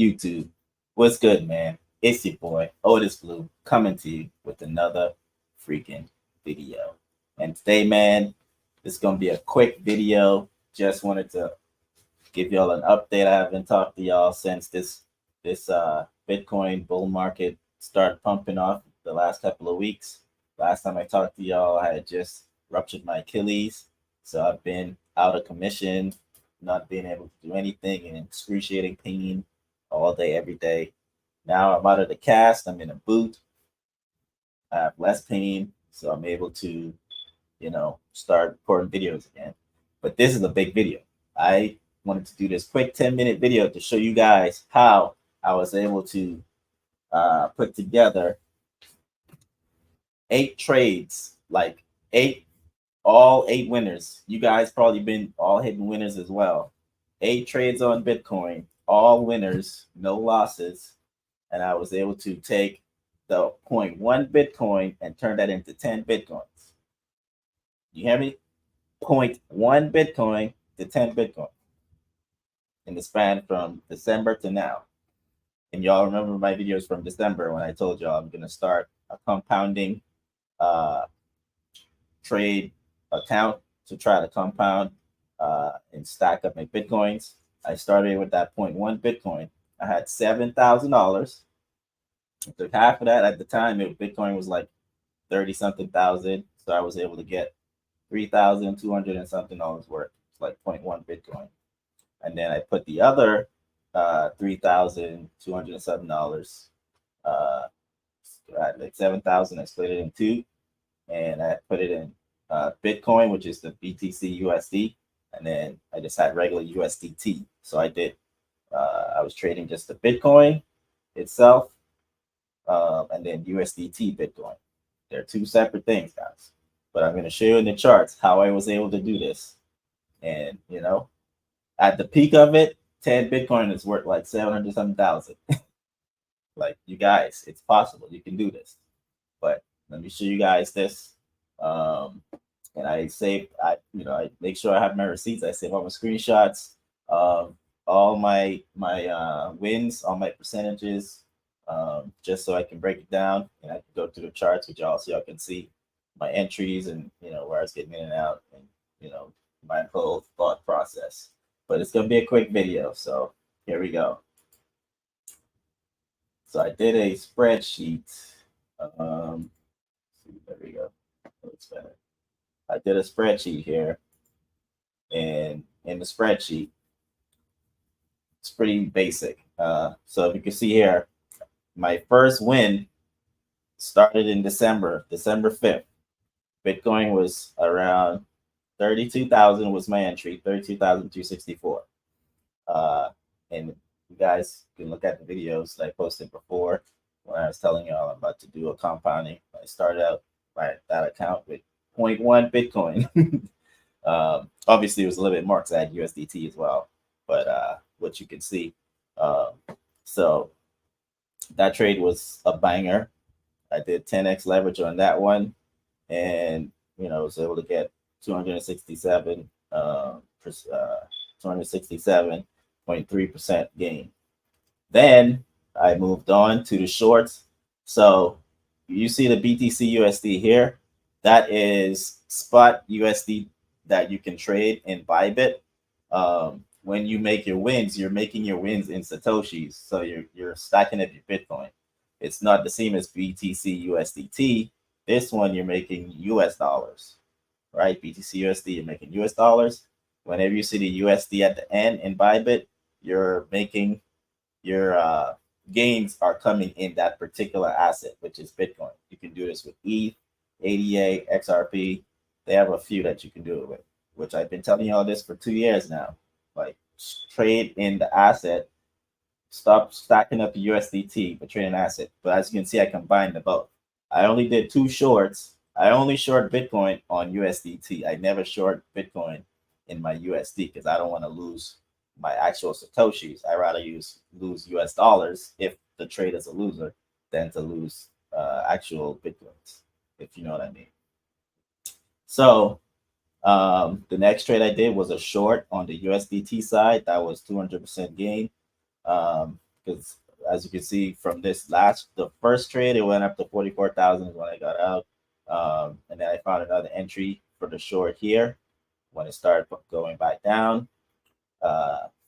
YouTube. What's good, man? It's your boy, Otis Blue, coming to you with another freaking video. And today, man, this is going to be a quick video. Just wanted to give y'all an update. I haven't talked to y'all since this Bitcoin bull market started pumping off the last couple of weeks. Last time I talked to y'all, I had just ruptured my Achilles. So I've been out of commission, not being able to do anything, in excruciating pain all day, every day. Now I'm out of the cast. I'm in a boot. I have less pain, so I'm able to, start recording videos again. But this is a big video. I wanted to do this quick 10-minute video to show you guys how I was able to put together 8 trades, like all 8 winners. You guys probably been all hitting winners as well. 8 trades on Bitcoin, all winners, no losses. And I was able to take the 0.1 Bitcoin and turn that into 10 Bitcoins. You hear me? 0.1 Bitcoin to 10 Bitcoin in the span from December to now. And y'all remember my videos from December when I told y'all I'm going to start a compounding trade account to try to compound and stack up my Bitcoins. I started with that 0.1 Bitcoin. I had $7,000. I took half of that. At the time, Bitcoin was like 30 something thousand. So I was able to get $3,200 and something worth. It's like 0.1 Bitcoin. And then I put the other $3,207. I had like 7,000. I split it in 2, and I put it in Bitcoin, which is the BTC USD, and then I just had regular USDT. So I was trading just the Bitcoin itself, and then USDT Bitcoin. They're 2 separate things, guys. But I'm going to show you in the charts how I was able to do this. And at the peak of it, 10 Bitcoin is worth like 700 something thousand. Like, you guys, it's possible. You can do this. But let me show you guys this. And I make sure I have my receipts. I save all my screenshots of all my wins, all my percentages, just so I can break it down, and I can go through the charts with y'all so y'all can see my entries and where I was getting in and out, and my whole thought process. But it's gonna be a quick video, so here we go. So I did a spreadsheet. There we go. Looks better. I did a spreadsheet here, and in the spreadsheet, it's pretty basic. So if you can see here, my first win started in December 5th. Bitcoin was around 32,000 was my entry, 32,264. And you guys can look at the videos that I posted before when I was telling y'all I'm about to do a compounding. I started out that account with 0.1 Bitcoin. Obviously, it was a little bit more because I had USDT as well. But what you can see, so that trade was a banger. I did 10x leverage on that one, and was able to get 267.3% gain. Then I moved on to the shorts. So you see the BTC USD here. That is spot USD that you can trade in BYBIT. When you make your wins, you're making your wins in Satoshis. So you're stacking up your Bitcoin. It's not the same as BTC USDT. This one you're making US dollars, right? BTC USD, you're making US dollars. Whenever you see the USD at the end in BYBIT, you're making your gains are coming in that particular asset, which is Bitcoin. You can do this with ETH, ADA, XRP. They have a few that you can do it with, which I've been telling you all this for 2 years now. Like, trade in the asset, stop stacking up the USDT, but trade an asset. But as you can see, I combined the both. I only did 2 shorts. I only short Bitcoin on USDT. I never short Bitcoin in my USD because I don't want to lose my actual Satoshis. I rather lose US dollars if the trade is a loser than to lose actual Bitcoins, if you know what I mean. So the next trade I did was a short on the USDT side. That was 200% gain. because as you can see from the first trade, it went up to 44,000 when I got out. And then I found another entry for the short here when it started going back down,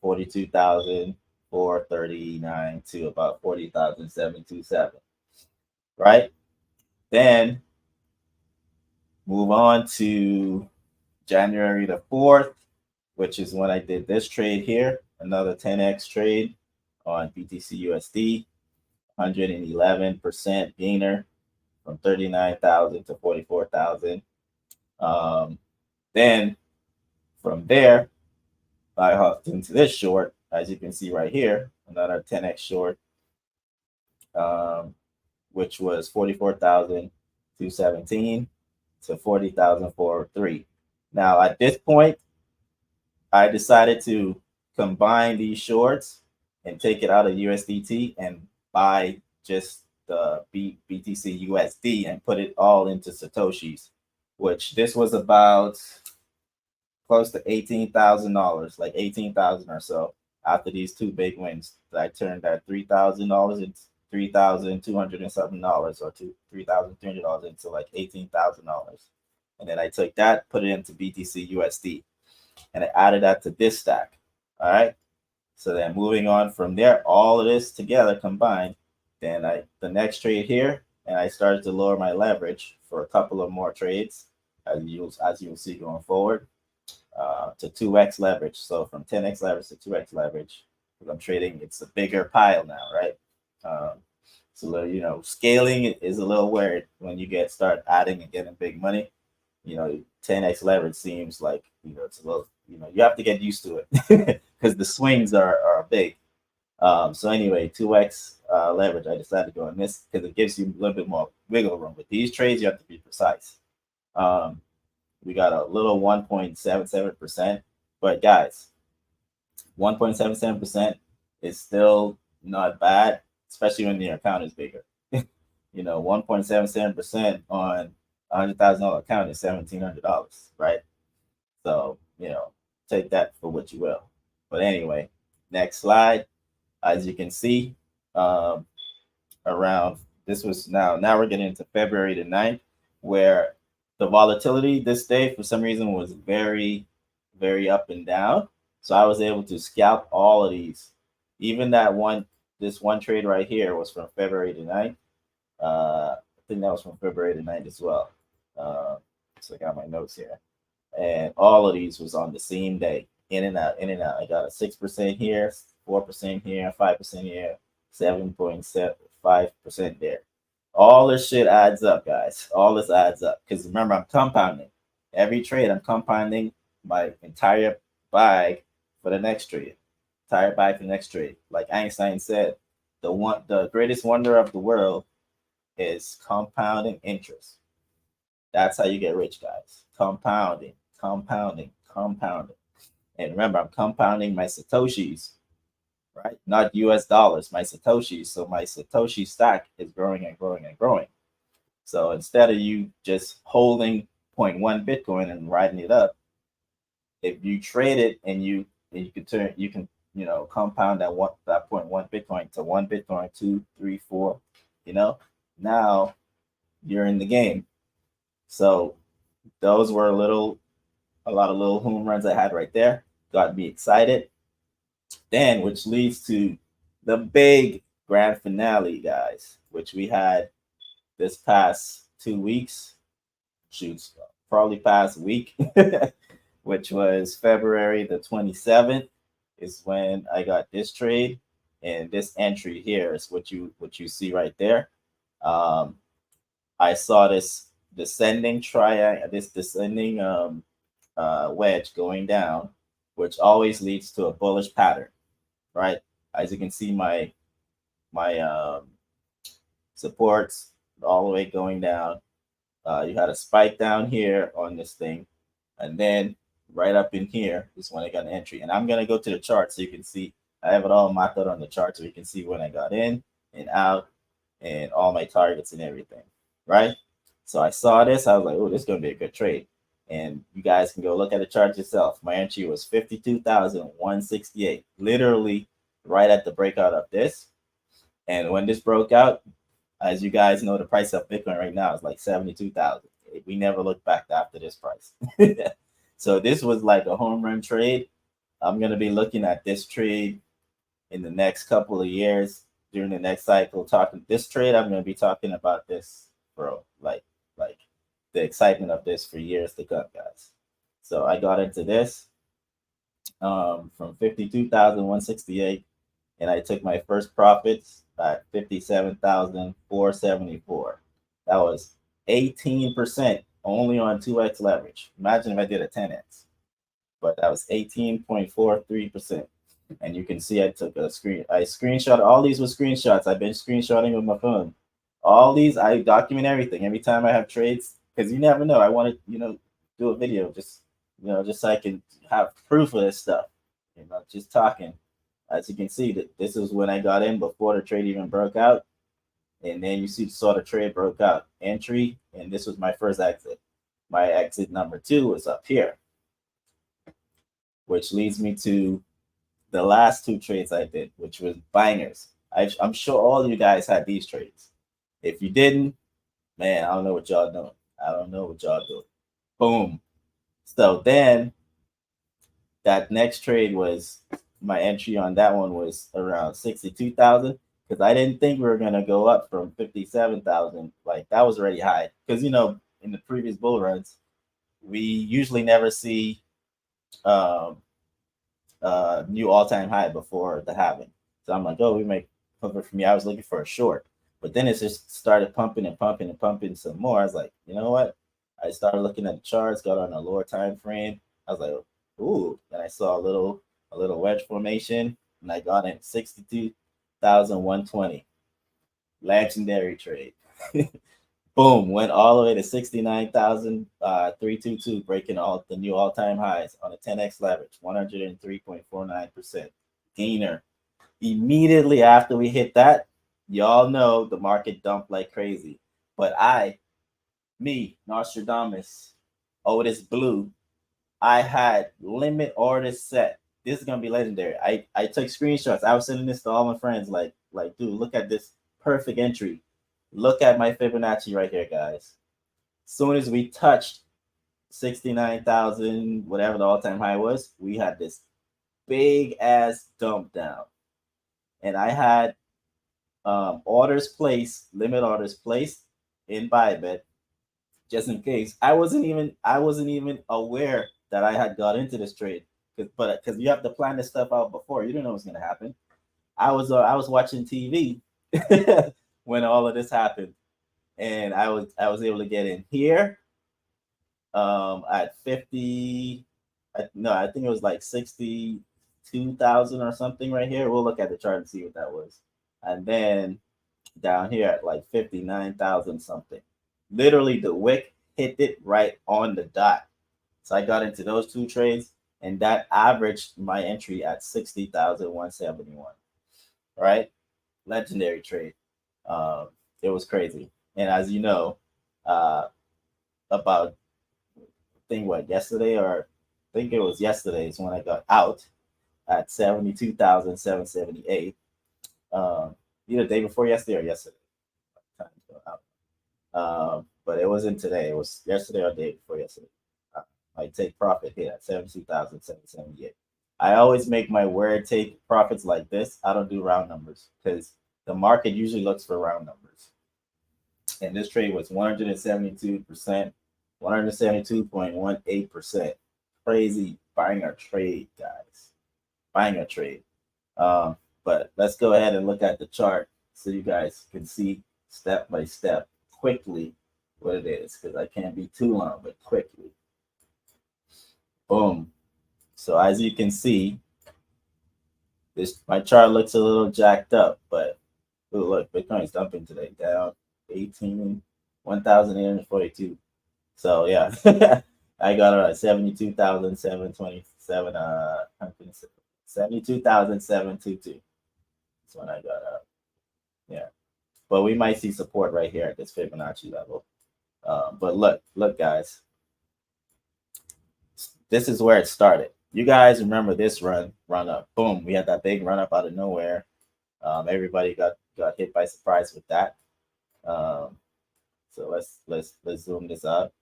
42,439 to about 40,727, right? Then move on to January the 4th, which is when I did this trade here, another 10x trade on BTC USD, 111% gainer from 39,000 to 44,000. Then from there, I hopped into this short, as you can see right here, another 10x short, which was 44,217 to 40,403. Now at this point, I decided to combine these shorts and take it out of USDT and buy just the BTC USD and put it all into Satoshis, which this was about close to $18,000, like 18,000 or so. After these two big wins, I turned that $3,000 into $3,200 and something dollars, or $3,300 into like $18,000. And then I took that, put it into BTC USD, and I added that to this stack. All right. So then moving on from there, all of this together combined, then the next trade here, and I started to lower my leverage for a couple of more trades, as you'll see going forward, to 2x leverage. So from 10x leverage to 2x leverage, because I'm trading, it's a bigger pile now, right? It's a little, scaling is a little weird when you start adding and getting big money. 10x leverage seems like, it's a little, you have to get used to it because the swings are big. So anyway, 2x leverage, I decided to go on this because it gives you a little bit more wiggle room. With these trades, you have to be precise. We got a little 1.77%, but guys, 1.77% is still not bad, especially when your account is bigger. 1.77% on $100,000 account is $1,700, right? So, take that for what you will. But anyway, next slide. As you can see, around this was now we're getting into February the 9th, where the volatility this day for some reason was very, very up and down. So I was able to scalp all of these. Even this one trade right here was from February the 9th. I think that was from February the 9th as well. So I got my notes here. And all of these was on the same day, in and out, in and out. I got a 6% here, 4% here, 5% here, 7.75% there. All this shit adds up, guys. All this adds up. Because remember, I'm compounding. Every trade, I'm compounding my entire bag for the next trade. Entire bag for the next trade. Like Einstein said, the greatest wonder of the world is compounding interest. That's how you get rich, guys. Compounding, compounding, compounding. And remember, I'm compounding my Satoshis, right? Not US dollars, my Satoshis. So my Satoshi stack is growing and growing and growing. So instead of you just holding 0.1 Bitcoin and riding it up, if you trade it and you can compound that 0.1 Bitcoin to 1 Bitcoin, 2, 3, 4, now you're in the game. So those were a lot of little home runs I had right there. Got me excited. Then, which leads to the big grand finale, guys, which we had this past 2 weeks. Shoots, probably past week, which was February the 27th, is when I got this trade. And this entry here is what you see right there. I saw this descending wedge going down, which always leads to a bullish pattern, right? As you can see, my supports all the way going down. You had a spike down here on this thing, and then right up in here is when I got an entry. And I'm gonna go to the chart so you can see. I have it all mapped out on the chart so you can see when I got in and out and all my targets and everything, right? So I saw this, I was like, oh, this is gonna be a good trade. And you guys can go look at the chart yourself. My entry was 52,168, literally right at the breakout of this. And when this broke out, as you guys know, the price of Bitcoin right now is like 72,000. We never looked back after this price. So this was like a home run trade. I'm going to be looking at this trade in the next couple of years during the next cycle. Talking this trade, I'm going to be talking about this, bro, like the excitement of this for years to come, guys. So I got into this from 52,168, and I took my first profits at 57,474. That was 18% only on 2x leverage. Imagine if I did a 10x, but that was 18.43%. And you can see I took a I screenshot. All these were screenshots. I've been screenshotting with my phone. All these, I document everything. Every time I have trades, because you never know. I want to, do a video just so I can have proof of this stuff. Just talking. As you can see, that this is when I got in before the trade even broke out. And then you saw the trade broke out. Entry, and this was my first exit. My exit number 2 was up here, which leads me to the last 2 trades I did, which was bangers. I'm sure all of you guys had these trades. If you didn't, man, I don't know what y'all doing. I don't know what y'all doing. Boom. So then that next trade was, my entry on that one was around 62,000, because I didn't think we were going to go up from 57,000. Like, that was already high. Because, in the previous bull runs, we usually never see new all-time high before the halving. So I'm like, oh, we make cover for me. I was looking for a short, but then it just started pumping and pumping and pumping some more. I was like, you know what? I started looking at the charts, got on a lower time frame. I was like, ooh, and I saw a little wedge formation, and I got in 62,120. Legendary trade. Boom, went all the way to 69,322, breaking all the new all-time highs on a 10x leverage, 103.49% gainer. Immediately after we hit that, y'all know the market dumped like crazy. But Nostradamus, Otis Blue, I had limit orders set. This is gonna be legendary. I took screenshots. I was sending this to all my friends. Like, dude, look at this perfect entry. Look at my Fibonacci right here, guys. Soon as we touched 69,000, whatever the all-time high was, we had this big ass dump down, and I had limit orders placed in BYBIT, just in case. I wasn't even aware that I had got into this trade, because you have to plan this stuff out before. You don't know what's gonna happen. I was watching TV when all of this happened, and I was able to get in here at 50. I think it was like 62,000 or something right here. We'll look at the chart and see what that was. And then down here at like 59,000 something. Literally, the wick hit it right on the dot. So I got into those 2 trades, and that averaged my entry at 60,171. Right? Legendary trade. It was crazy. And as you know, about yesterday, or I think it was yesterday, is when I got out at 72,778. Either day before yesterday or yesterday. But it wasn't today. It was yesterday or day before yesterday. I take profit here at 72,778. I always make my word take profits like this. I don't do round numbers, because the market usually looks for round numbers. And this trade was 172%, 172.18%. Crazy buying a trade, guys. Buying a trade. But let's go ahead and look at the chart so you guys can see step by step quickly what it is, because I can't be too long, but quickly. Boom. So as you can see, my chart looks a little jacked up, but look, Bitcoin's dumping today, down 1,842. So yeah, I got it at 72,727. 72,722. That's when I got up. Yeah, but we might see support right here at this Fibonacci level. But look, guys. This is where it started. You guys remember this run up? Boom! We had that big run up out of nowhere. Everybody got hit by surprise with that. Um, so let's zoom this up,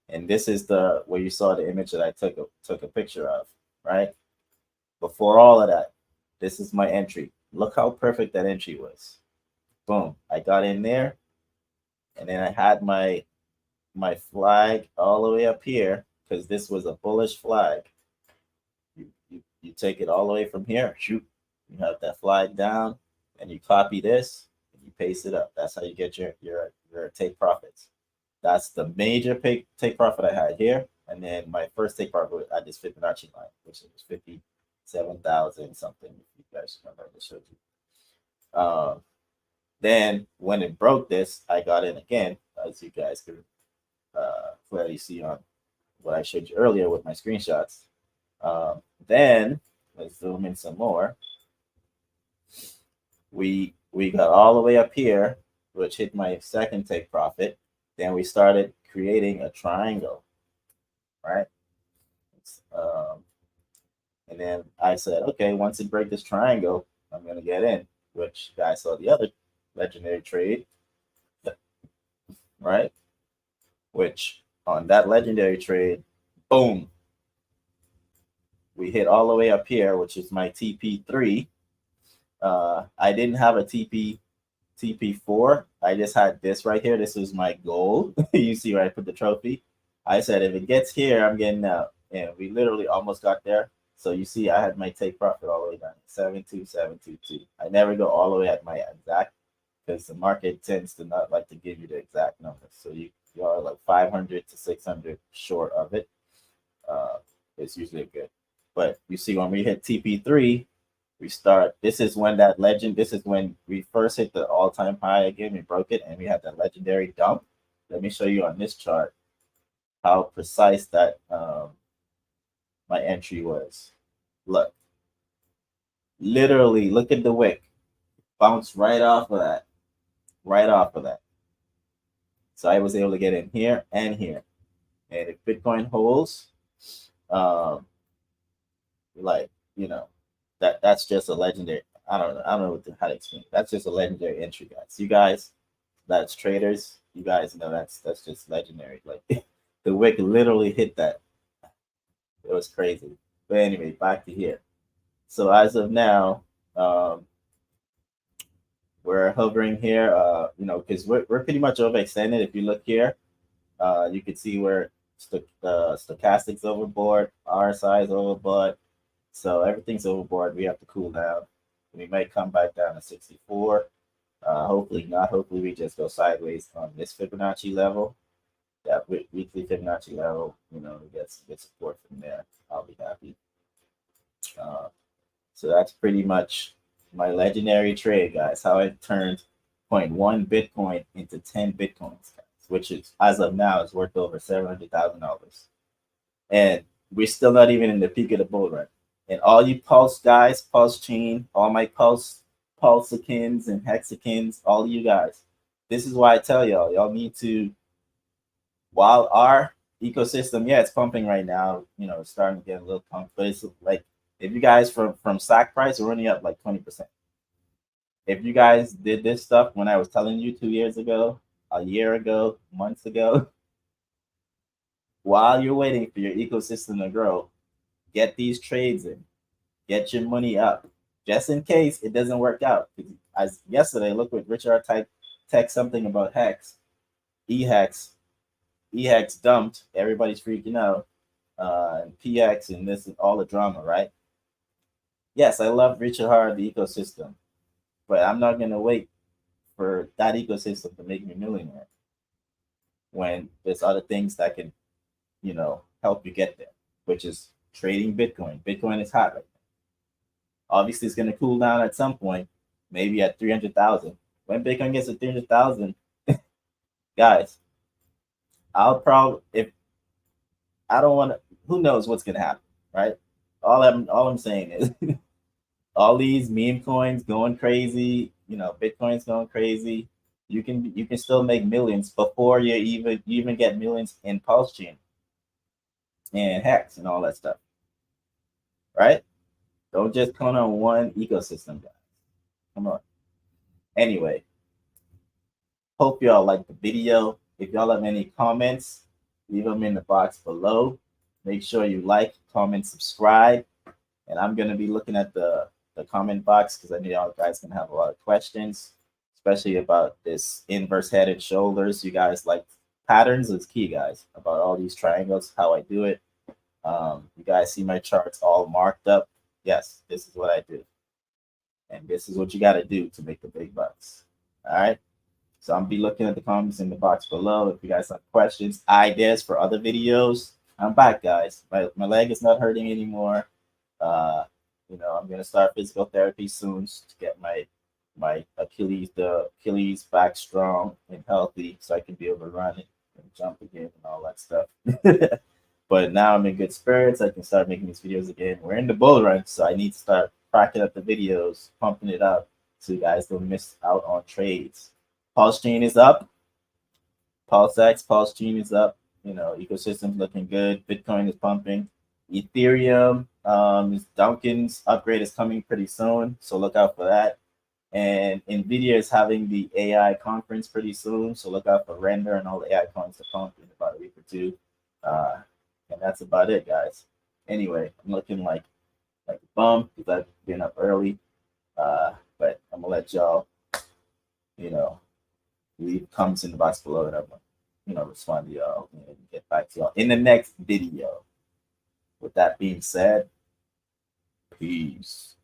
and this is the where you saw the image that I took a picture of, right? Before all of that, this is my entry. Look how perfect that entry was. Boom! I got in there, and then I had my flag all the way up here because this was a bullish flag. You take it all the way from here. Shoot, you have that flag down, and you copy this and you paste it up. That's how you get your take profits. That's the major take profit I had here, and then my first take profit at this Fibonacci line, which was 57,000 something. If you guys remember, I just showed you. Then when it broke this, I got in again, as you guys could clearly see on what I showed you earlier with my screenshots. Then let's zoom in some more. We got all the way up here, which hit my second take profit. Then we started creating a triangle, right? And then I said, okay, once it breaks this triangle, I'm gonna get in. Which you guys saw the other legendary trade, right? Which on that legendary trade, boom, we hit all the way up here, which is my TP3. I didn't have a TP4. I just had this right here. This was my goal. You see where I put the trophy. I said if it gets here, I'm getting out. And we literally almost got there. So you see, I had my take profit all the way down 72722. I never go all the way at my exact because the market tends to not like to give you the exact numbers. So you are like 500 to 600 short of it. It's usually good. But you see, when we hit TP3, we start. This is when that legend. This is when we first hit the all-time high again. We broke it, and we had that legendary dump. Let me show you on this chart how precise that my entry was. Look, literally, look at the wick. Bounce right off of that. Right off of that. So I was able to get in here and here. And if Bitcoin holds, like, you know, that's just a legendary. I don't know how to explain. That's just a legendary entry, guys. You guys, that's traders. You guys know that's just legendary. Like the wick literally hit that. It was crazy. But anyway, back to here. So as of now, we're hovering here. Because we're pretty much overextended. If you look here, you can see where stochastics overboard, RSI is overboard. So everything's overboard. We have to cool down. We might come back down to 64. Hopefully not. Hopefully we just go sideways on this Fibonacci level. That weekly Fibonacci level, we get support from there. I'll be happy. So that's pretty much my legendary trade, guys. How I turned 0.1 Bitcoin into 10 Bitcoins, guys, which is, as of now, is worth over $700,000. And we're still not even in the peak of the bull run. And all you pulse guys, pulse chain, all my pulsachins and hexachins, all of you guys, this is why I tell y'all need to, while our ecosystem, yeah, it's pumping right now, it's starting to get a little pumped, but it's like, if you guys from stock price, we're only up like 20%. If you guys did this stuff when I was telling you 2 years ago, a year ago, months ago, while you're waiting for your ecosystem to grow, get these trades in, get your money up, just in case it doesn't work out. As yesterday, look what Richard text something about Hex, EHEX dumped. Everybody's freaking out, and PX and this and all the drama, right? Yes, I love Richard Hard, the ecosystem, but I'm not gonna wait for that ecosystem to make me a millionaire when there's other things that can, help you get there, which is trading Bitcoin. Bitcoin is hot right now. Obviously, it's gonna cool down at some point, maybe at 300,000. When Bitcoin gets to 300,000, guys, I'll probably, if I don't want to, who knows what's gonna happen, right? All I'm saying is all these meme coins going crazy, Bitcoin's going crazy. You can still make millions before you even get millions in pulse chain and Hex and all that stuff. right? Don't just count on one ecosystem, guys. Come on. Anyway, hope y'all like the video. If y'all have any comments, leave them in the box below. Make sure you like, comment, subscribe. And I'm going to be looking at the comment box because I know y'all guys can have a lot of questions, especially about this inverse head and shoulders. You guys like patterns is key, guys, about all these triangles, how I do it. You guys see my charts all marked up. Yes, this is what I do. And this is what you got to do to make the big bucks. All right. So I'm be looking at the comments in the box below. If you guys have questions, ideas for other videos, I'm back, guys. My leg is not hurting anymore. You know, I'm gonna start physical therapy soon to get my Achilles back strong and healthy, so I can be able to run and jump again and all that stuff. But now I'm in good spirits. I can start making these videos again. We're in the bull run, so I need to start cracking up the videos, pumping it up, so you guys don't miss out on trades. Pulsechain is up. Pulsechain is up. You know, ecosystem's looking good. Bitcoin is pumping. Ethereum, Duncan's upgrade is coming pretty soon, so look out for that. And Nvidia is having the AI conference pretty soon, so look out for Render and all the AI coins to pump in about a week or two. And that's about it, guys. Anyway, I'm looking like a bum because I've been up early, but I'm gonna let y'all, you know, leave comments in the box below, and I'm gonna, you know, respond to y'all and get back to y'all in the next video. With that being said, peace.